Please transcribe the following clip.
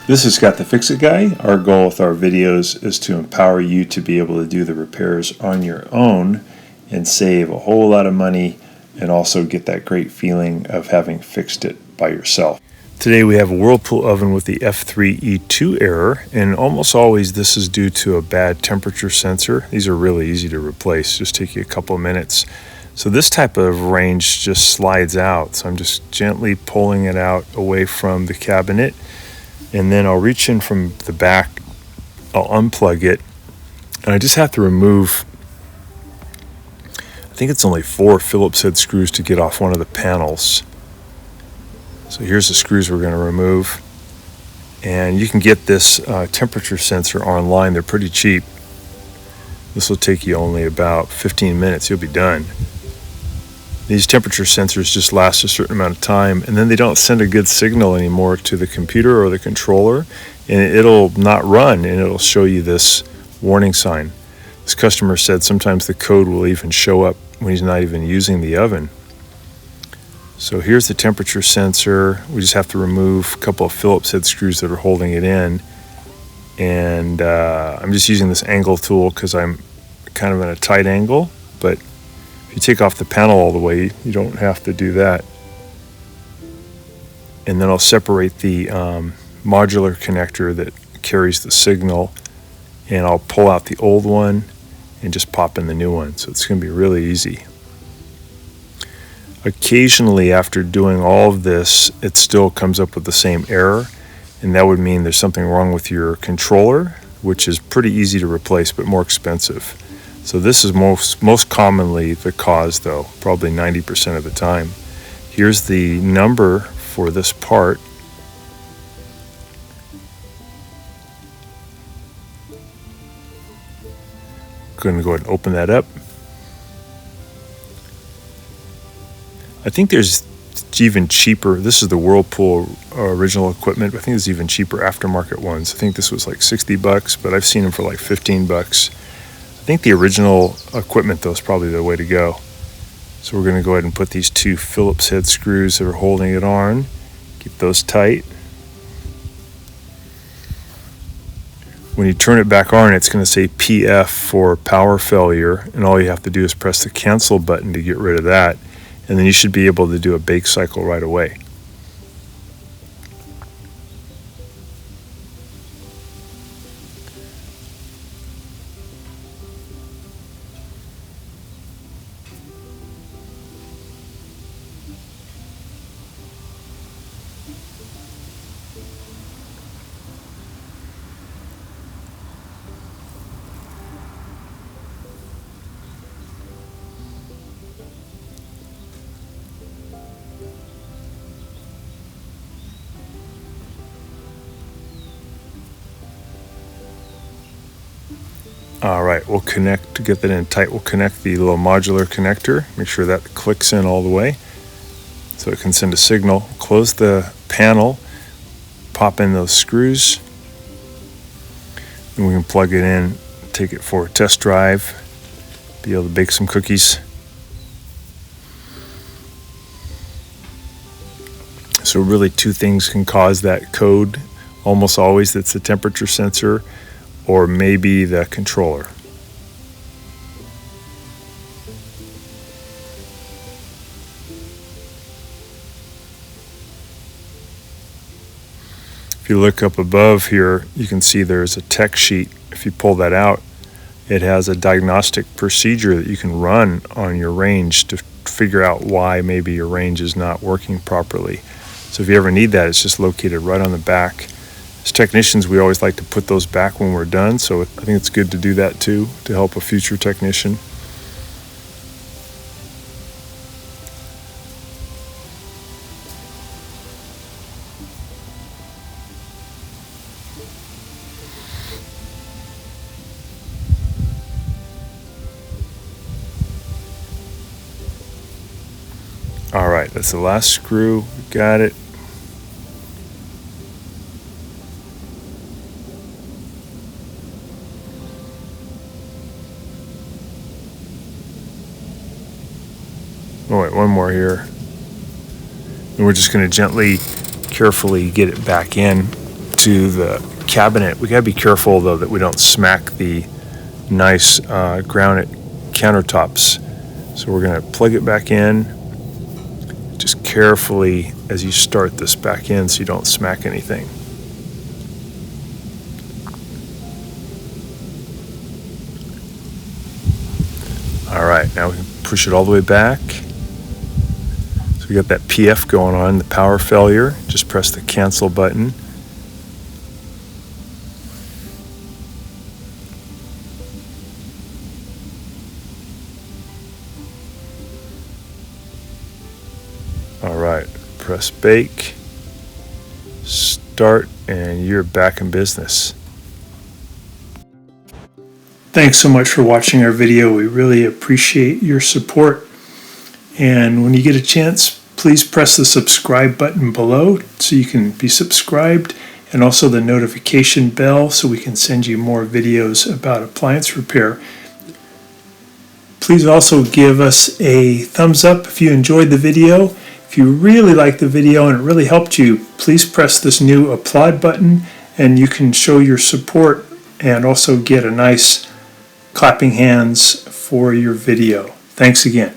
This is Scott the Fix-It Guy. Our goal with our videos is to empower you to be able to do the repairs on your own and save a whole lot of money and also get that great feeling of having fixed it by yourself. Today we have a Whirlpool oven with the F3-E2 error, and almost always this is due to a bad temperature sensor. These are really easy to replace, just take you a couple of minutes. So this type of range just slides out, so I'm just gently pulling it out away from the cabinet. And then I'll reach in from the back, I'll unplug it, and I just have to remove, I think it's only 4 Phillips head screws to get off one of the panels. So here's the screws we're going to remove. And you can get this temperature sensor online, they're pretty cheap. This will take you only about 15 minutes, you'll be done. These temperature sensors just last a certain amount of time, and then they don't send a good signal anymore to the computer or the controller, and it'll not run, and it'll show you this warning sign. This customer said sometimes the code will even show up when he's not even using the oven. So here's the temperature sensor. We just have to remove a couple of Phillips head screws that are holding it in, and I'm just using this angle tool because I'm kind of in a tight angle, but if you take off the panel all the way, you don't have to do that. And then I'll separate the modular connector that carries the signal, and I'll pull out the old one and just pop in the new one. So it's going to be really easy. Occasionally, after doing all of this, it still comes up with the same error, and that would mean there's something wrong with your controller, which is pretty easy to replace but more expensive. So this is most commonly the cause, though, probably 90% of the time. Here's the number for this part. Going to go ahead and open that up. I think there's even cheaper. This is the Whirlpool original equipment. I think there's even cheaper aftermarket ones. I think this was like $60, but I've seen them for like $15. I think the original equipment, though, is probably the way to go. So we're going to go ahead and put these 2 Phillips head screws that are holding it on. Keep those tight. When you turn it back on, it's going to say PF for power failure, and all you have to do is press the cancel button to get rid of that, and then you should be able to do a bake cycle right away. All right, we'll connect, to get that in tight, we'll connect the little modular connector, make sure that clicks in all the way so it can send a signal. Close the panel, pop in those screws, and we can plug it in, take it for a test drive, be able to bake some cookies. So really 2 things can cause that code, almost always it's the temperature sensor or maybe the controller. If you look up above here, you can see there's a tech sheet. If you pull that out, it has a diagnostic procedure that you can run on your range to figure out why maybe your range is not working properly. So if you ever need that, it's just located right on the back. As technicians, we always like to put those back when we're done, so I think it's good to do that too, to help a future technician. All right, that's the last screw. Got it. Oh wait, one more here. And we're just going to gently carefully get it back in to the cabinet. We gotta be careful though that we don't smack the nice granite countertops. So we're gonna plug it back in, just carefully as you start this back in so you don't smack anything. All right, now we can push it all the way back. So we got that PF going on, the power failure. Just press the cancel button. All right, press bake, start, and you're back in business. Thanks so much for watching our video. We really appreciate your support. And when you get a chance, please press the subscribe button below so you can be subscribed, and also the notification bell so we can send you more videos about appliance repair. Please also give us a thumbs up if you enjoyed the video. If you really liked the video and it really helped you, please press this new applaud button and you can show your support and also get a nice clapping hands for your video. Thanks again.